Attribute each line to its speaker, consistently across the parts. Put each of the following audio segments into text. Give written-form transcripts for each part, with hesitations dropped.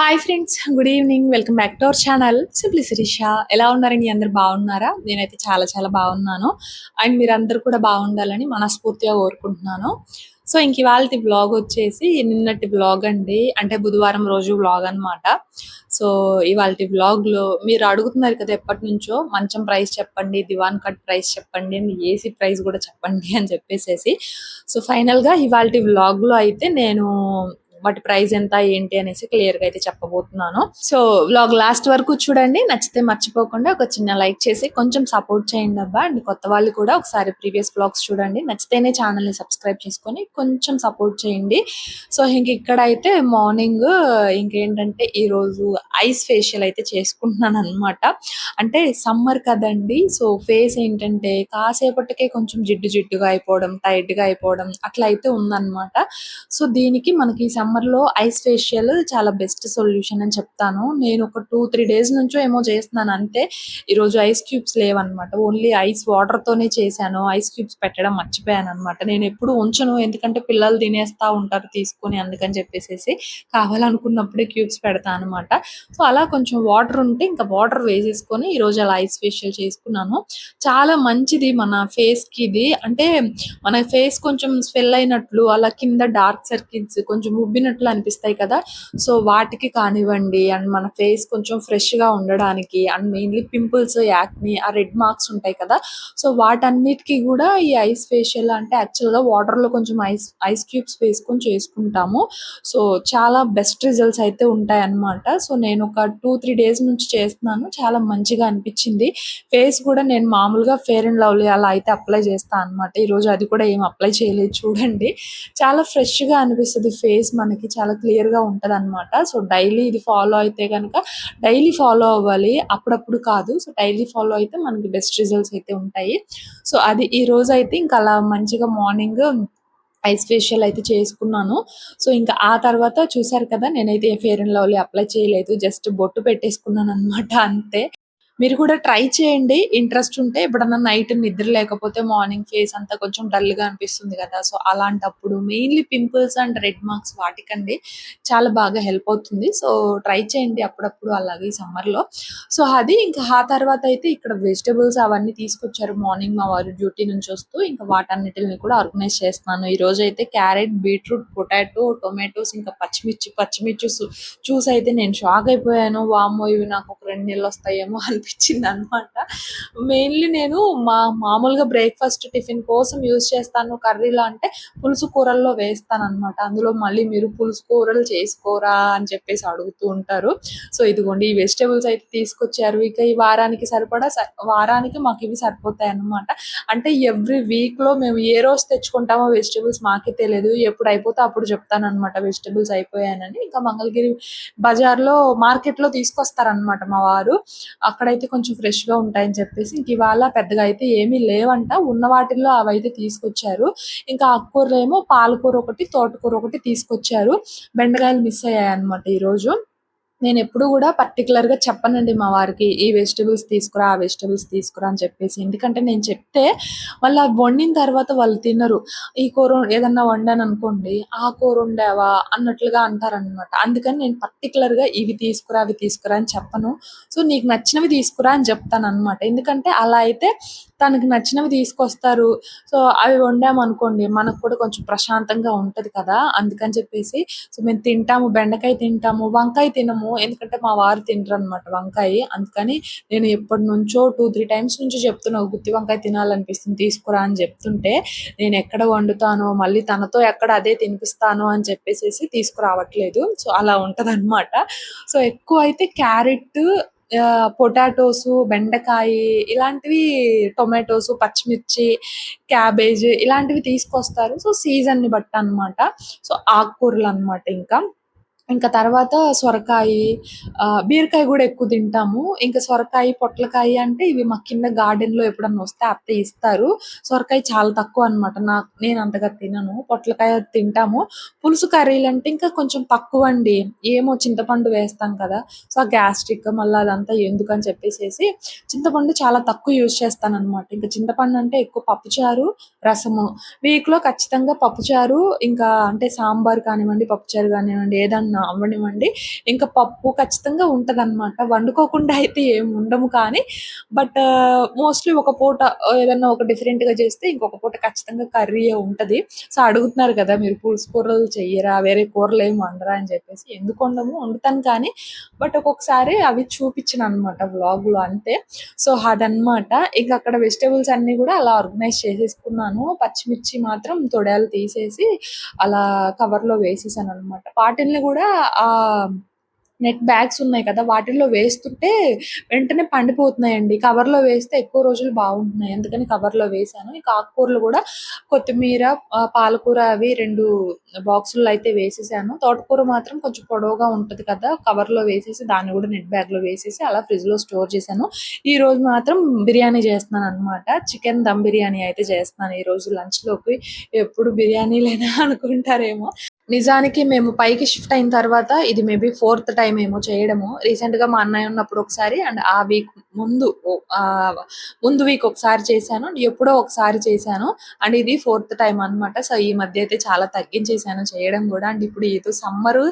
Speaker 1: Hi friends, good evening. Welcome back to our channel simply Sirisha. ఎలా ఉన్నారండి? అందరు బాగున్నారా? నేనైతే చాలా చాలా బాగున్నాను. అండ్ మీరందరూ కూడా బాగుండాలని మనస్ఫూర్తిగా కోరుకుంటున్నాను. సో ఇంక ఇవాళ వ్లాగ్ వచ్చేసి నిన్నటి వ్లాగ్ అండి, అంటే బుధవారం రోజు వ్లాగ్ అనమాట. సో ఇవాళ వ్లాగ్లో మీరు అడుగుతున్నారు కదా ఎప్పటి నుంచో, మంచం ప్రైస్ చెప్పండి, దివాన్ కట్ ప్రైస్ చెప్పండి, అండ్ ఏసీ ప్రైస్ కూడా చెప్పండి అని చెప్పేసేసి. సో ఫైనల్గా ఇవాళ వ్లాగ్లో అయితే నేను వాటి ప్రైస్ ఎంత ఏంటి అనేసి క్లియర్ గా అయితే చెప్పబోతున్నాను. సో వ్లాగ్ లాస్ట్ వరకు చూడండి. నచ్చితే మర్చిపోకుండా ఒక చిన్న లైక్ చేసి కొంచెం సపోర్ట్ చేయండి అబ్బా. అండ్ కొత్త వాళ్ళు కూడా ఒకసారి ప్రీవియస్ వ్లాగ్స్ చూడండి. నచ్చితేనే ఛానల్ ని సబ్స్క్రైబ్ చేసుకొని కొంచెం సపోర్ట్ చేయండి. సో ఇంక ఇక్కడ అయితే మార్నింగ్ ఇంకేంటంటే ఈ రోజు ఐస్ ఫేషియల్ అయితే చేసుకుంటున్నాను అనమాట. అంటే సమ్మర్ కదండి, సో ఫేస్ ఏంటంటే కాసేపటికే కొంచెం జిడ్డు జిడ్డుగా అయిపోవడం, టైట్ గా అయిపోవడం అట్లా అయితే ఉందన్నమాట. సో దీనికి మనకి సమ్మర్ లో ఐస్ ఫేషియల్ చాలా బెస్ట్ సొల్యూషన్ అని చెప్తాను. నేను ఒక 2-3 డేస్ నుంచో ఏమో చేస్తున్నాను అంతే. ఈ రోజు ఐస్ క్యూబ్స్ లేవన్నమాట, ఓన్లీ ఐస్ వాటర్ తోనే చేశాను. ఐస్ క్యూబ్స్ పెట్టడం మర్చిపోయాను అనమాట. నేను ఎప్పుడు ఉంచను, ఎందుకంటే పిల్లలు తినేస్తా ఉంటారు తీసుకొని, అందుకని చెప్పేసి కావాలనుకున్నప్పుడే క్యూబ్స్ పెడతా అనమాట. సో అలా కొంచెం వాటర్ ఉంటే ఇంకా వాటర్ వేసేసుకొని ఈ రోజు అలా ఐస్ ఫేషియల్ చేసుకున్నాను. చాలా మంచిది మన ఫేస్ కి ఇది. అంటే మన ఫేస్ కొంచెం స్వెల్ అయినట్లు, అలా కింద డార్క్ సర్కిల్స్ కొంచెం ఉబ్బినట్లు అనిపిస్తాయి కదా. సో వాటికి కానివ్వండి, అండ్ మన ఫేస్ కొంచెం ఫ్రెష్ గా ఉండడానికి, అండ్ మెయిన్లీ పింపుల్స్, యాక్ని, ఆ రెడ్ మార్క్స్ ఉంటాయి కదా. సో వాటన్నిటికీ కూడా ఈ ఐస్ ఫేషియల్ అంటే యాక్చువల్ గా వాటర్ లో కొంచెం ఐస్ ఐస్ క్యూబ్స్ వేసుకొని చేసుకుంటాము. సో చాలా బెస్ట్ రిజల్ట్స్ అయితే ఉంటాయి అన్నమాట. సో నేను ఒక 2-3 డేస్ నుంచి చేస్తున్నాను, చాలా మంచిగా అనిపించింది. ఫేస్ కూడా నేను మామూలుగా ఫెయిర్ అండ్ లవ్లీ అలా అయితే అప్లై చేస్తాను అనమాట. ఈ రోజు అది కూడా ఏం అప్లై చేయలేదు చూడండి. చాలా ఫ్రెష్ గా అనిపిస్తుంది ఫేస్, మనకి చాలా క్లియర్ గా ఉంటది అనమాట. సో డైలీ ఇది ఫాలో అయితే కనుక, డైలీ ఫాలో అవ్వాలి, అప్పుడప్పుడు కాదు. సో డైలీ ఫాలో అయితే మనకి బెస్ట్ రిజల్ట్స్ అయితే ఉంటాయి. సో అది ఈ రోజు అయితే ఇంకా అలా మంచిగా మార్నింగ్ ఐస్ ఫేషియల్ అయితే చేసుకున్నాను. సో ఇంకా ఆ తర్వాత చూసారు కదా, నేనైతే ఫెయిర్ అండ్ లవ్లీ అప్లై చేయలేదు, జస్ట్ బొట్టు పెట్టేసుకున్నాను అనమాట అంతే. మీరు కూడా ట్రై చేయండి ఇంట్రెస్ట్ ఉంటే. ఎప్పుడన్నా నైట్ నిద్ర లేకపోతే మార్నింగ్ ఫేస్ అంతా కొంచెం డల్ గా అనిపిస్తుంది కదా, సో అలాంటప్పుడు mainly pimples and red marks వాటికండి చాలా బాగా హెల్ప్ అవుతుంది. సో ట్రై చేయండి అప్పుడప్పుడు అలాగే సమ్మర్ లో. సో అది ఇంకా ఆ తర్వాత అయితే ఇక్కడ వెజిటబుల్స్ అవన్నీ తీసుకొచ్చారు మార్నింగ్ మా వారు డ్యూటీ నుంచి వస్తూ. ఇంకా వాటన్నిటిని కూడా ఆర్గనైజ్ చేస్తున్నాను. ఈ రోజు అయితే క్యారెట్, బీట్రూట్, పొటాటో, టొమాటోస్, ఇంకా పచ్చిమిర్చి చూసి అయితే నేను షాక్ అయిపోయాను. వామ్మో, ఇవి నాకు ఒక 2 నెలలు వస్తాయేమో అనిపించింది అనమాట. మెయిన్లీ నేను మామూలుగా బ్రేక్ఫాస్ట్ టిఫిన్ కోసం యూజ్ చేస్తాను కర్రీలో, అంటే పులుసు కూరల్లో వేస్తాను అనమాట. అందులో మళ్ళీ మీరు పులుసు కూరలు చేసుకోరా అని చెప్పేసి అడుగుతూ ఉంటారు. సో ఇదిగోండి ఈ వెజిటేబుల్స్ అయితే తీసుకొచ్చారు. ఇక ఈ వారానికి సరిపడా వారానికి మాకు ఇవి సరిపోతాయి అన్నమాట. అంటే ఎవ్రీ వీక్ లో మేము ఏ రోజు తెచ్చుకుంటామో వెజిటేబుల్స్ మాకే తెలియదు, ఎప్పుడు అయిపోతే అప్పుడు చెప్తాను అనమాట వెజిటేబుల్స్ అయిపోయానని. ఇంకా మంగళగిరి బజార్లో మార్కెట్లో తీసుకొస్తారనమాట మా వారు. అక్కడైతే కొంచెం ఫ్రెష్ గా ఉంటాయని చెప్పేసి ఇంక ఇవాళ పెద్దగా అయితే ఏమీ లేవంట, ఉన్న వాటిల్లో అవైతే తీసుకొచ్చారు. ఇంకా ఆకుకూరలు ఏమో పాలకూర ఒకటి, తోటకూర ఒకటి తీసుకొచ్చారు. బెండకాయలు మిస్ అయ్యాయి అనమాట ఈ రోజు. నేను ఎప్పుడు కూడా పర్టికులర్ గా చెప్పనండి మా వారికి, ఈ వెజిటబుల్స్ తీసుకురా, ఆ వెజిటబుల్స్ తీసుకురా అని చెప్పేసి. ఎందుకంటే నేను చెప్తే వాళ్ళు అవి వండిన తర్వాత వాళ్ళు తినరు. ఈ కూర ఏదన్నా వండాను అనుకోండి, ఆ కూర వండావా అన్నట్లుగా అంటారనమాట. అందుకని నేను పర్టికులర్ గా ఇవి తీసుకురా, అవి తీసుకురా అని చెప్పను. సో నీకు నచ్చినవి తీసుకురా అని చెప్తాను అనమాట. ఎందుకంటే అలా అయితే తనకి నచ్చినవి తీసుకొస్తారు. సో అవి వండామనుకోండి మనకు కూడా కొంచెం ప్రశాంతంగా ఉంటది కదా, అందుకని చెప్పేసి. సో మేము తింటాము, బెండకాయ తింటాము, వంకాయ తినము, ఎందుకంటే మా వారు తినరు అనమాట వంకాయ. అందుకని నేను ఎప్పటి నుంచో 2-3 టైమ్స్ నుంచి చెప్తున్నా, గుత్తి వంకాయ తినాలనిపిస్తుంది తీసుకురా అని చెప్తుంటే, నేను ఎక్కడ వండుతానో మళ్ళీ తనతో ఎక్కడ అదే తినిపిస్తాను అని చెప్పేసి తీసుకురావట్లేదు. సో అలా ఉంటది అనమాట. సో ఎక్కువ అయితే క్యారెట్, పొటాటోస్, బెండకాయ ఇలాంటివి, టొమాటోస్, పచ్చిమిర్చి, క్యాబేజ్ ఇలాంటివి తీసుకొస్తారు. సో సీజన్ ని బట్టి అన్నమాట. సో ఆకుకూరలు అన్నమాట. ఇంకా ఇంకా తర్వాత సొరకాయ, బీరకాయ కూడా ఎక్కువ తింటాము. ఇంకా సొరకాయ, పొట్లకాయ అంటే ఇవి మా కింద గార్డెన్ లో ఎప్పుడన్నా వస్తే అత్తయ్య ఇస్తారు. సొరకాయ చాలా తక్కువ అనమాట, నేను అంతగా తినను. పొట్లకాయ తింటాము. పులుసు కర్రీలు అంటే ఇంకా కొంచెం తక్కువ అండి. ఏమో చింతపండు వేస్తాం కదా, సో గ్యాస్ట్రిక్ మళ్ళీ అదంతా ఎందుకని చెప్పేసి చింతపండు చాలా తక్కువ యూజ్ చేస్తాను అనమాట. ఇంకా చింతపండు అంటే ఎక్కువ పప్పుచారు, రసము. వీక్ లో ఖచ్చితంగా పప్పుచారు, ఇంకా అంటే సాంబార్ కానివ్వండి, పప్పుచారు కానివ్వండి, ఏదన్నా అవ్వనివ్వండి. ఇంకా పప్పు ఖచ్చితంగా ఉంటదనమాట. వండుకోకుండా అయితే ఏమి ఉండము కానీ, బట్ మోస్ట్‌లీ ఒక పూట ఏదన్నా ఒక డిఫరెంట్‌గా చేస్తే ఇంకొక పూట ఖచ్చితంగా కర్రీయే ఉంటది. సో, అడుగుతున్నారు కదా! మీరు పులుసు కూరలు చెయ్యరా? వేరే కూరలేమి వండరా? అని చెప్పేసి. ఎందుకు వండము? వండుతాను కానీ, బట్ ఒక్కొక్కసారి అవి చూపించననమాట వ్లాగ్‌లో అంతే. సో, అదనమాట. ఇంక అక్కడ వెజిటబుల్స్ అన్నీ గూడా అలా ఆర్గనైజ్ చేసేసుకున్నాను. పచ్చిమిర్చి మాత్రం తొడాలు తీసేసి అలా కవర్‌లో వేసేసాననమాట. వాటిల్ని గూడా నెట్ బ్యాగ్స్ ఉన్నాయి కదా! వాటిల్లో వేస్తుంటే వెంటనే పండిపోతున్నాయండి. కవర్‌లో వేస్తే ఎక్కువ రోజులు బాగుంటున్నాయి. అందుకని కవర్‌లో వేశాను. ఇక ఆకుకూరలు గూడా కొత్తిమీర, పాలకూర అవి 2 బాక్సుల్లో అయితే వేసేసాను. తోటకూర మాత్రం కొంచెం పొడవుగా ఉంటది కదా! కవర్‌లో వేసేసి దాన్ని గూడా నెట్ బ్యాగ్‌లో వేసేసి అలా ఫ్రిడ్జ్‌లో స్టోర్ చేశాను. ఈరోజు మాత్రం బిర్యానీ చేస్తున్నాననమాట. చికెన్ దమ్ బిర్యానీ అయితే చేస్తున్నాను ఈరోజు లంచ్‌లోకి. ఎప్పుడు బిర్యానీలేనా అనుకుంటారేమో. నిజానికి మేము పైకి షిఫ్ట్ అయిన తర్వాత ఇది మేబీ ఫోర్త్ టైమ్ ఏమో చేయడము. రీసెంట్‌గా మా అన్నయ్య ఉన్నప్పుడు ఒకసారి అండ్ ఆ వీక్ ముందు ముందు వీక్ ఒకసారి చేశాను. ఎప్పుడో ఒకసారి చేశాను. అండ్ ఇది ఫోర్త్ టైమ్ అనమాట. సో, ఈ మధ్య అయితే చాలా తగ్గించేశాను చేయడం గూడా. అండ్ ఇప్పుడు ఏదో సమ్మరు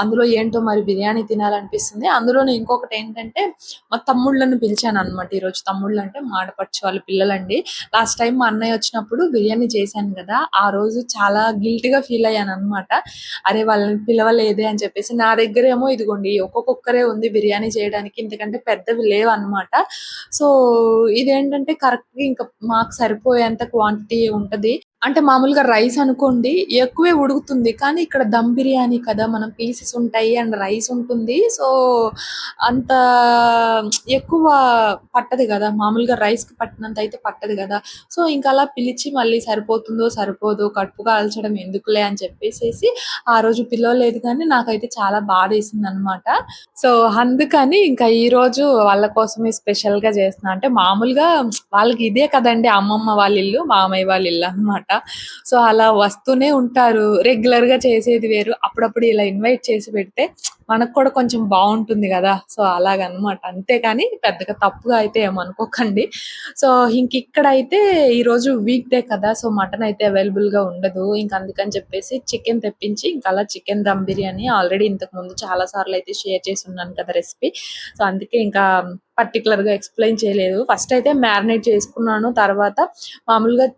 Speaker 1: అందులో ఏంటో మరి బిర్యానీ తినాలనిపిస్తుంది. అందులోను ఇంకొకటేంటంటే మా తమ్ముళ్ళని పిలిచాననమాట ఈరోజు. తమ్ముళ్ళంటే మా ఆడపడుచు వాళ్ళ పిల్లలండి. లాస్ట్ టైమ్ మా అన్నయ్య వచ్చినప్పుడు బిర్యానీ చేశాను గదా! ఆ రోజు చాలా గిల్టీ‌గా ఫీల్ అయ్యాననమాట. అరే! వాళ్ళని పిలవలేదే అని చెప్పేసి. నా దగ్గరేమో ఇదిగోండి ఒక కుక్కరే ఉంది బిర్యానీ చేయడానికి. ఇంతకంటే పెద్దవి లేవన్నమాట. సో, ఇదేంటంటే కరెక్ట్‌గా ఇంక మాకు సరిపోయేంత క్వాంటిటీ ఉంటది. అంటే మామూలుగా రైస్ అనుకోండి ఎక్కువే ఉడుకుతుంది. కానీ ఇక్కడ దమ్ బిర్యానీ కదా! మనం పీసెస్ ఉంటాయి అండ్ రైస్ ఉంటుంది. సో, అంత ఎక్కువ పట్టదు గదా! మామూలుగా రైస్‌కి పట్టినంత అయితే పట్టదు గదా! సో, ఇంకలా పిలిచి మళ్ళీ సరిపోతుందో, సరిపోదో కడుపు కాల్చడం ఎందుకులే అని చెప్పేసేసి ఆ రోజు పిలవలేదు కానీ నాకైతే చాలా బాధేసిందనమాట. సో, అందుకని ఇంకా ఈరోజు వాళ్ళ కోసమే స్పెషల్‌గా చేస్తున్నా. అంటే మామూలుగా వాళ్ళకి ఇదే కదండీ అమ్మమ్మ వాళ్ళ ఇల్లు, మామయ్య వాళ్ళ ఇల్లనమాట. సో, అలా వస్తూనే ఉంటారు. రెగ్యులర్‌గా చేసేది వేరు. అప్పుడప్పుడు ఇలా ఇన్వైట్ చేసి పెడితే మనకు కూడా కొంచెం బావుంటుంది గదా! సో, అలాగనమాట. అంతేగాని పెద్దగా తప్పుగా అయితే ఏమనుకోకండి. సో, ఇంకిక్కడైతే ఈరోజు వీక్ డే కదా! సో, మటన్ అయితే అవైలబుల్‌గా ఉండదు. ఇంక అందుకని చెప్పేసి చికెన్ తెప్పించి ఇంకలా చికెన్ దమ్ బిర్యానీ ఆల్రెడీ ఇంతకుముందు చాలా సార్లయితే షేర్ చేసున్నాను కదా రెసిపీ. సో, అందుకే ఇంకా పర్టిక్యులర్‌గా ఎక్స్‌ప్లెయిన్ చేయలేదు. ఫస్ట్ అయితే మ్యారినేట్ చేసుకున్నాను. తర్వాత మామూలుగా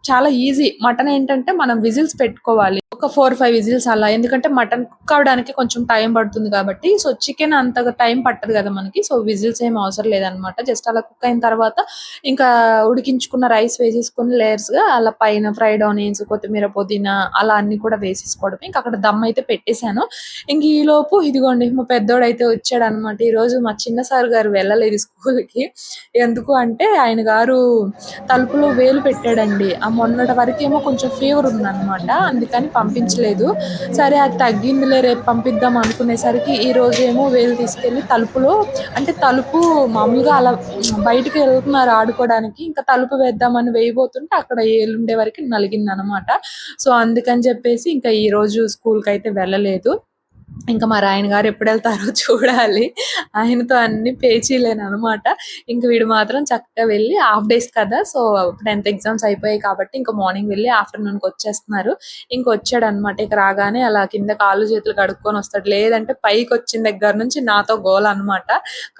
Speaker 1: చాలా ఈజీ. మటన్ ఏంటంటే మనం విజిల్స్ పెట్టుకోవాలి. ఒక 4, 5 విజిల్స్ అలా. ఎందుకంటే మటన్ కుక్ అవ్వడానికి కొంచెం టైం పడుతుంది కాబట్టి. సో, చికెన్ అంతగా టైం పట్టదు గదా మనకి. సో, విజిల్స్ ఏమి అవసరం లేదనమాట. జస్ట్ అలా కుక్ అయిన తర్వాత ఇంకా ఉడికించుకున్న రైస్ వేసేసుకొని లేయర్స్‌గా అలా పైన ఫ్రైడ్ ఆనియన్స్, కొత్తిమీర, పుదీనా అలా అన్నీ కూడా వేసేసుకోవడమే. ఇంక అక్కడ దమ్ అయితే పెట్టేసాను. ఇంక ఈలోపు ఇదిగోండి మా పెద్దోడైతే వచ్చాడనమాట. ఈరోజు మా చిన్న సార్ గారు వెళ్ళలేదు స్కూల్‌కి. ఎందుకు అంటే ఆయన గారు తలుపులో వేలు పెట్టాడండి. మొన్నటి వరకేమో కొంచెం ఫీవర్ ఉందనమాట. అందుకని పంపించలేదు. సరే అది తగ్గిందిలే రేపు పంపిద్దాం అనుకునేసరికి ఈరోజేమో వేలు తీసుకెళ్ళి తలుపులో అంటే తలుపు మామూలుగా అలా బయటికి వెళ్తున్నారు ఆడుకోవడానికి. ఇంకా తలుపు వేద్దామని వేయబోతుంటే అక్కడ ఏలుండే వరకి నలిగిందనమాట. సో, అందుకని చెప్పేసి ఇంకా ఈరోజు స్కూల్‌కైతే వెళ్ళలేదు. ఇంక మరాయన గారు ఎప్పుడెళ్తారో చూడాలి. ఆయనతో అన్ని పేచీలేననమాట. ఇంక వీడు మాత్రం చక్కగా వెళ్ళి హాఫ్ డేస్ కదా! సో, 10థ్ ఎగ్జామ్స్ అయిపోయాయి కాబట్టి ఇంక మార్నింగ్ వెళ్ళి ఆఫ్టర్‌నూన్‌కొచ్చేస్తున్నారు. ఇంకొచ్చాడనమాట. ఇక రాగానే అలా కింద కాళ్ళు, చేతులు కడుక్కొనొస్తాడు. లేదంటే పైకొచ్చిన దగ్గర నుంచి నాతో గోల అనమాట.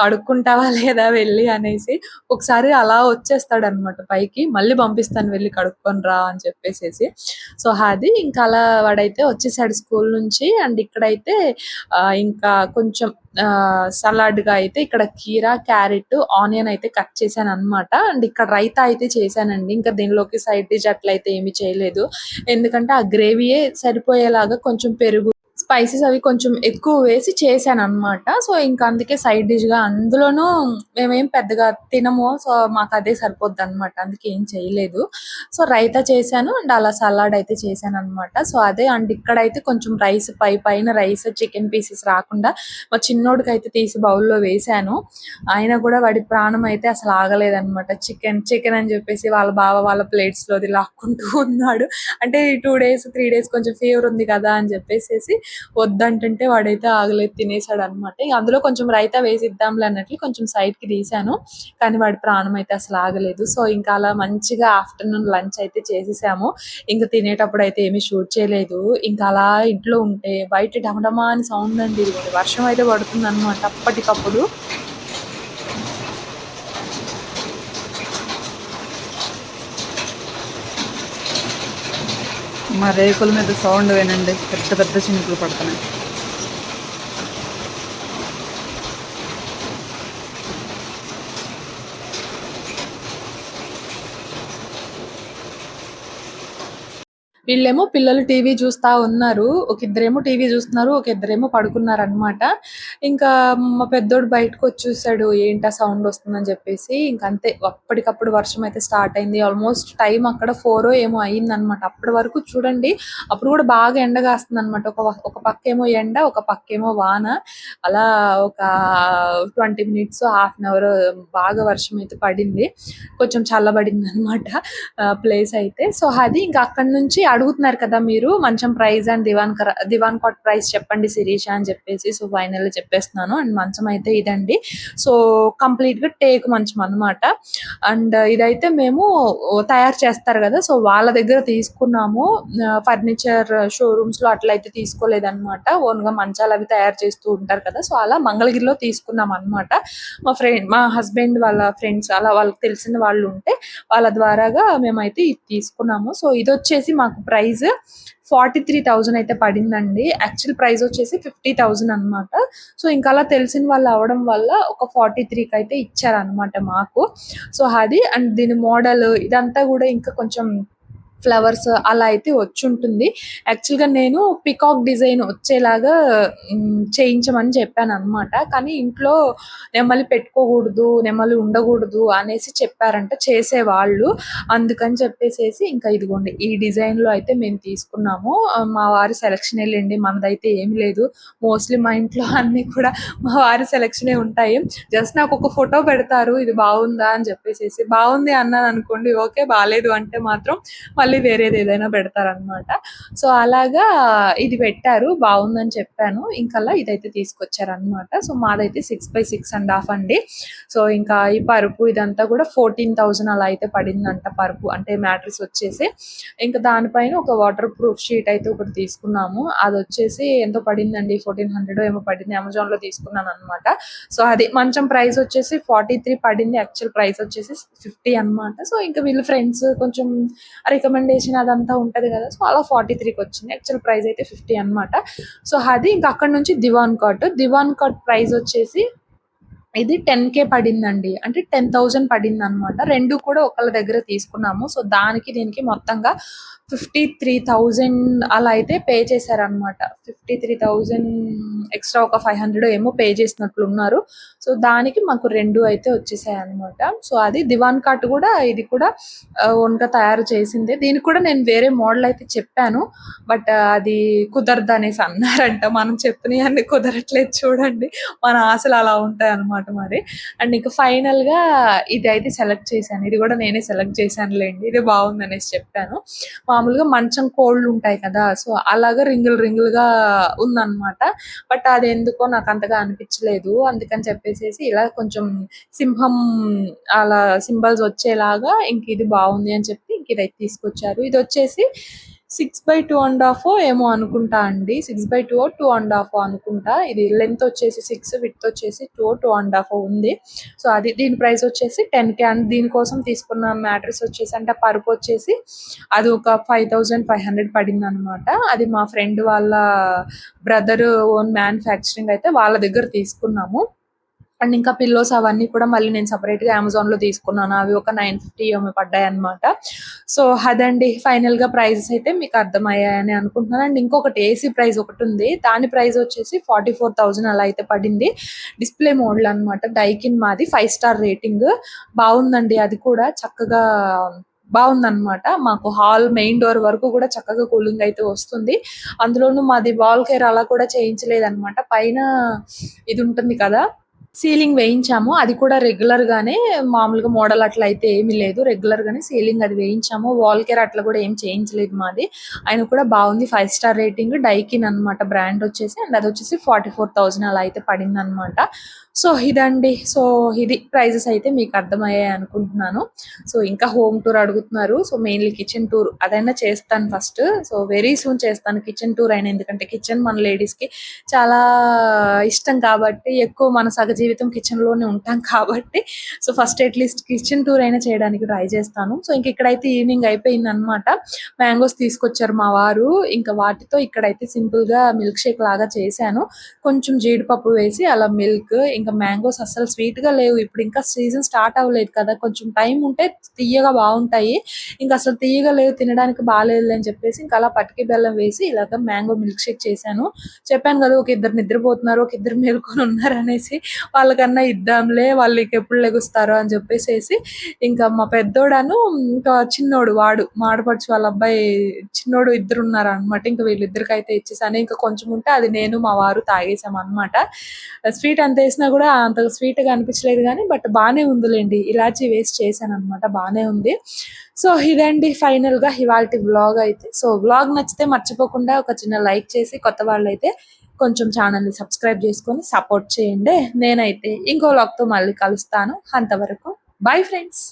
Speaker 1: కడుక్కుంటావా లేదా వెళ్ళి అనేసి. ఒకసారి అలా వచ్చేస్తాడనమాట పైకి. మళ్ళీ పంపిస్తాను వెళ్లి కడుక్కొని రా అని చెప్పేసేసి. సో, అది ఇంకా అలా వాడైతే వచ్చేసాడు స్కూల్ నుంచి. అండ్ ఇక్కడైతే ఇంకా కొంచెం సలాడ్‌గా అయితే ఇక్కడ కీరా, క్యారెట్, ఆనియన్ అయితే కట్ చేశాననమాట. అండ్ ఇక్కడ రైతా అయితే చేశానండి. ఇంకా దీనిలోకి సైడ్ డిష్ అట్లయితే ఏమి చేయలేదు. ఎందుకంటే ఆ గ్రేవీయే సరిపోయేలాగా కొంచెం పెరుగు, స్పైసెస్ అవి కొంచెం ఎక్కువ వేసి చేశాననమాట. సో, ఇంక అందుకే సైడ్ డిష్‌గా అందులోనూ మేమేం పెద్దగా తినము. సో, మాకదే సరిపోద్దనమాట. అందుకే ఏం చేయలేదు. సో, రైతా చేశాను అండ్ అలా సలాడ్ అయితే చేశాననమాట. సో, అదే అండ్ ఇక్కడైతే కొంచెం రైస్ పైన రైస్ చికెన్ పీసెస్ రాకుండా మా చిన్నోడికైతే తీసి బౌల్‌లో వేశాను. అయినా కూడా వాడి ప్రాణం అయితే అసలు ఆగలేదనమాట. చికెన్ అని చెప్పేసి వాళ్ళ బావ వాళ్ళ ప్లేట్స్‌లోది లాక్కుంటూ ఉన్నాడు. అంటే ఈ 2 డేస్, 3 డేస్ కొంచెం ఫీవర్ ఉంది కదా! అని చెప్పేసేసి వద్దంటుంటే వాడైతే ఆగలేదు, తినేసాడు అనమాట. ఇంక అందులో కొంచెం రైతా వేసి ఇద్దాంలే అన్నట్లు కొంచెం సైడ్కి తీసాను, కానీ వాడి ప్రాణం అయితే అసలు ఆగలేదు. సో ఇంకా అలా మంచిగా ఆఫ్టర్నూన్ లంచ్ అయితే చేసేసాము. ఇంకా తినేటప్పుడు అయితే ఏమీ షూట్ చేయలేదు. ఇంకా అలా ఇంట్లో ఉంటే బయట డమడమా అని సౌండ్ అండి, ఇదిగోండి వర్షం అయితే పడుతుంది అనమాట అప్పటికప్పుడు.
Speaker 2: మా రేకుల మీద సౌండ్ వినండి, పెద్ద పెద్ద చినుకులు పడుతున్నాయి.
Speaker 1: వీళ్ళేమో పిల్లలు టీవీ చూస్తా ఉన్నారు. ఒక ఇద్దరేమో టీవీ చూస్తున్నారు, ఒక ఇద్దరేమో పడుకున్నారనమాట. ఇంకా మా పెద్దోడు బయటకు వచ్చి చూసాడు, ఏంటా సౌండ్ వస్తుందని చెప్పేసి. ఇంకంతే అప్పటికప్పుడు వర్షం అయితే స్టార్ట్ అయింది. ఆల్మోస్ట్ టైం అక్కడ 4 ఏమో అయిందనమాట. అప్పటి వరకు చూడండి, అప్పుడు కూడా బాగా ఎండ కాస్తుంది అనమాట. ఒక పక్కేమో ఎండ, ఒక పక్కేమో వాన. అలా ఒక 20 మినిట్స్, హాఫ్ అన్ అవర్ బాగా వర్షం అయితే పడింది. కొంచెం చల్లబడింది అనమాట ప్లేస్ అయితే. సో అది ఇంకా అక్కడ నుంచి అడుగుతున్నారు కదా మీరు, మంచం price and divan cot price చెప్పండి శిరీష అని చెప్పేసి. సో ఫైనల్ చెప్పేస్తున్నాను. అండ్ మంచం అయితే ఇదండి. సో కంప్లీట్ గా టేక్ మంచం అన్నమాట. అండ్ ఇదైతే మేము తయారు చేస్తారు కదా, సో వాళ్ళ దగ్గర తీసుకున్నాము. ఫర్నిచర్ షోరూమ్స్ లో అట్లా అయితే తీసుకోలేదన్నమాట. ఓన్ గా మంచాలు అవి తయారు చేస్తూ ఉంటారు కదా, సో అలా మంగళగిరిలో తీసుకున్నాం అన్నమాట. మా హస్బెండ్ వాళ్ళ ఫ్రెండ్స్, అలా వాళ్ళకి తెలిసిన వాళ్ళు ఉంటే వాళ్ళ ద్వారాగా మేమైతే ఇది తీసుకున్నాము. సో ఇది వచ్చేసి మాకు ప్రైస్ 43,000 అయితే పడిందండి. యాక్చువల్ ప్రైస్ వచ్చేసి 50,000 అనమాట. సో ఇంకా అలా తెలిసిన వాళ్ళు అవడం వల్ల ఒక 43కి అయితే ఇచ్చారనమాట మాకు. సో అది అండ్ దీని మోడల్ ఇదంతా కూడా ఇంకా కొంచెం ఫ్లవర్స్ అలా అయితే వచ్చి ఉంటుంది. యాక్చువల్గా నేను పికాక్ డిజైన్ వచ్చేలాగా చేయించమని చెప్పాను అనమాట. కానీ ఇంట్లో నెమలి పెట్టుకోకూడదు, నెమలి ఉండకూడదు అనేసి చెప్పారంట చేసేవాళ్ళు. అందుకని చెప్పేసేసి ఇంకా ఇదిగోండి ఈ డిజైన్ లో అయితే మేము తీసుకున్నాము. మా వారి సెలక్షన్ వెళ్ళండి, మనదైతే ఏమి లేదు. మోస్ట్లీ మా ఇంట్లో అన్ని కూడా మా వారి సెలక్షనే ఉంటాయి. జస్ట్ నాకు ఒక ఫోటో పెడతారు, ఇది బాగుందా అని చెప్పేసేసి. బాగుంది అన్నాను అనుకోండి ఓకే, బాగాలేదు అంటే మాత్రం మళ్ళీ వేరేది ఏదైనా పెడతారనమాట. సో అలాగా ఇది పెట్టారు, బాగుందని చెప్పాను. ఇంకల్లా ఇదైతే తీసుకొచ్చారనమాట. సో మాదైతే 6x6.5 అండి. సో ఇంకా ఈ పరుపు ఇదంతా కూడా 14,000 అలా అయితే పడిందంట పరుపు, అంటే మ్యాట్రిక్స్ వచ్చేసి. ఇంకా దానిపైన ఒక వాటర్ ప్రూఫ్ షీట్ అయితే ఒకటి తీసుకున్నాము. అది వచ్చేసి ఎంతో పడిందండి, 1400 ఏమో పడింది. అమెజాన్ లో తీసుకున్నాను అనమాట. సో అది మంచం ప్రైస్ వచ్చేసి 43 పడింది, యాక్చువల్ ప్రైస్ వచ్చేసి 50 అనమాట. సో ఇంకా వీళ్ళు ఫ్రెండ్స్ కొంచెం రికమెండేషన్ అదంతా ఉంటది కదా, సో అలా 43కి వచ్చింది. యాక్చువల్ ప్రైస్ అయితే 50 అనమాట. సో అది ఇంకా అక్కడ నుంచి దివాన్ కాట్ ప్రైస్ వచ్చేసి ఇది 10K పడిందండి, అంటే 10,000 పడింది అనమాట. రెండు కూడా ఒకళ్ళ దగ్గర తీసుకున్నాము. సో దానికి దీనికి మొత్తంగా 53,000 అలా అయితే పే చేశారనమాట. 53,000 ఎక్స్ట్రా ఒక 500 ఏమో పే చేసినట్లు ఉన్నారు. సో దానికి మాకు రెండు అయితే వచ్చేసాయి అనమాట. సో అది దివాన్ కాట్ కూడా, ఇది కూడా ఓన్గా తయారు చేసిందే. దీనికి కూడా నేను వేరే మోడల్ అయితే చెప్పాను, బట్ అది కుదరదు అనేసి అన్నారంట. మనం చెప్పినవి అన్ని కుదరట్లేదు చూడండి, మన ఆశలు అలా ఉంటాయి అనమాట మరి. అండ్ ఇంకా ఫైనల్ గా ఇది అయితే సెలెక్ట్ చేశాను. ఇది కూడా నేనే సెలెక్ట్ చేశానులేండి, ఇది బాగుంది అనేసి చెప్పాను. మామూలుగా మంచం కోళ్ళు ఉంటాయి కదా, సో అలాగా రింగులుగా ఉందన్నమాట. బట్ అది ఎందుకో నాకు అంతగా అనిపించలేదు. అందుకని చెప్పేసి ఇలా కొంచెం సింహం అలా సింబల్స్ వచ్చేలాగా ఇంక ఇది బాగుంది అని చెప్పి ఇంక ఇదైతే తీసుకొచ్చారు. ఇది వచ్చేసి 6x2.5 ఏమో అనుకుంటా అండి, 6x2 2.5 అనుకుంటా. ఇది లెంత్ వచ్చేసి 6, విడ్త్ వచ్చేసి 2.5 ఉంది. సో అది దీని ప్రైస్ వచ్చేసి 10K. అండ్ దీనికోసం తీసుకున్న మ్యాట్రిక్స్ వచ్చేసి, అంటే పరుపు వచ్చేసి అది ఒక 5,500 పడింది అనమాట. అది మా ఫ్రెండ్ వాళ్ళ బ్రదర్ ఓన్ మ్యానుఫ్యాక్చరింగ్ అయితే వాళ్ళ దగ్గర తీసుకున్నాము. అండ్ ఇంకా పిల్లోస్ అవన్నీ కూడా మళ్ళీ నేను సపరేట్గా అమెజాన్లో తీసుకున్నాను. అవి ఒక 950 ఏమో పడ్డాయి అనమాట. సో అదండి ఫైనల్ గా ప్రైజెస్ అయితే మీకు అర్థమయ్యాయని అనుకుంటున్నాను. అండ్ ఇంకొకటి ఏసీ ప్రైస్ ఒకటి ఉంది, దాని ప్రైస్ వచ్చేసి 44,000 అలా అయితే పడింది. డిస్ప్లే మోడల్ అనమాట, డైకిన్ మాది, 5 స్టార్ రేటింగ్. బాగుందండి, అది కూడా చక్కగా బాగుందన్నమాట. మాకు హాల్ మెయిన్ డోర్ వరకు కూడా చక్కగా కూలింగ్ అయితే వస్తుంది. అందులోనూ మాది వాల్ కేర్ అలా కూడా చేయించలేదు అనమాట. పైన ఇది ఉంటుంది కదా, సీలింగ్ వేయించాము. అది కూడా రెగ్యులర్‌గానే మామూలుగా మోడల్ అట్లా అయితే ఏమీ లేదు. రెగ్యులర్‌గానే సీలింగ్ అది వేయించాము. వాల్ కేర్ అట్లా కూడా ఏం చేయించలేదు మాది. అయినా కూడా బాగుంది. 5 స్టార్ రేటింగ్ డైకిన్ అనమాట బ్రాండ్ వచ్చేసి. అండ్ అదొచ్చేసి 44,000 అలా అయితే పడిందనమాట. సో ఇదండి. సో ఇది ప్రైజెస్ అయితే మీకు అర్థమయ్యాయి అనుకుంటున్నాను. సో ఇంకా హోమ్ టూర్ అడుగుతున్నారు. సో మెయిన్‌లీ కిచెన్ టూర్ అదైనా చేస్తాను ఫస్ట్. సో వెరీ సూన్ చేస్తాను కిచెన్ టూర్ అయినా. ఎందుకంటే కిచెన్ మన లేడీస్‌కి చాలా ఇష్టం కాబట్టి, ఎక్కువ మన సహజీవితం కిచెన్‌లోనే ఉంటాం కాబట్టి, so first at least kitchen tour అయినా చేయడానికి ట్రై చేస్తాను. సో ఇంక ఇక్కడైతే ఈవినింగ్ అయిపోయిందనమాట. మ్యాంగోస్ తీసుకొచ్చారు మా వారు. ఇంకా వాటితో ఇక్కడైతే సింపుల్‌గా మిల్క్ షేక్ లాగా చేశాను. కొంచెం జీడిపప్పు వేసి అలా మిల్క్, ఇంకా మ్యాంగోస్ అస్సలు స్వీట్‌గా లేవు. ఇప్పుడు ఇంకా సీజన్ స్టార్ట్ అవ్వలేదు కదా! కొంచెం టైం ఉంటే తియ్యగా బావుంటాయి. ఇంకా అసలు తియ్యగా లేవు, తినడానికి బాలేదులే అని చెప్పేసి ఇంకా అలా పటికి బెల్లం వేసి ఇలాగ మ్యాంగో మిల్క్ షేక్ చేశాను. చెప్పాను కదా! ఒక ఇద్దరు నిద్రపోతున్నారు, ఒక ఇద్దరు మేలుకొని ఉన్నారనేసి. వాళ్ళకన్నా ఇద్దాంలే, వాళ్ళు ఇంకెప్పుడు లెగుస్తారో అని చెప్పేసేసి ఇంకా మా పెద్దోడను, ఇంకా చిన్నోడు వాడు మా ఆడపడుచు వాళ్ళ అబ్బాయి చిన్నోడు ఇద్దరున్నారనమాట. ఇంక వీళ్ళిద్దరికైతే ఇచ్చేసాను. ఇంకా కొంచెం ఉంటే అది నేను, మా వారు తాగేసామనమాట. స్వీట్ అంత ఏసినా కూడా అంతగా స్వీట్‌గా అనిపించలేదు గానీ, బట్ బానే ఉందిలెండి. ఇలాచీ వేసి చేశాననమాట. బానే ఉంది. సో ఇదండి ఫైనల్‌గా ఇవాల్టి వ్లాగ్ అయితే. సో వ్లాగ్ నచ్చితే మర్చిపోకుండా ఒక చిన్న లైక్ చేసి, కొత్త వాళ్ళైతే కొంచెం ఛానల్‌ని సబ్స్క్రైబ్ చేసుకొని సపోర్ట్ చేయండి. నేనైతే ఇంకో వ్లాగ్‌తో మళ్ళీ కలుస్తాను. అంతవరకు బై ఫ్రెండ్స్.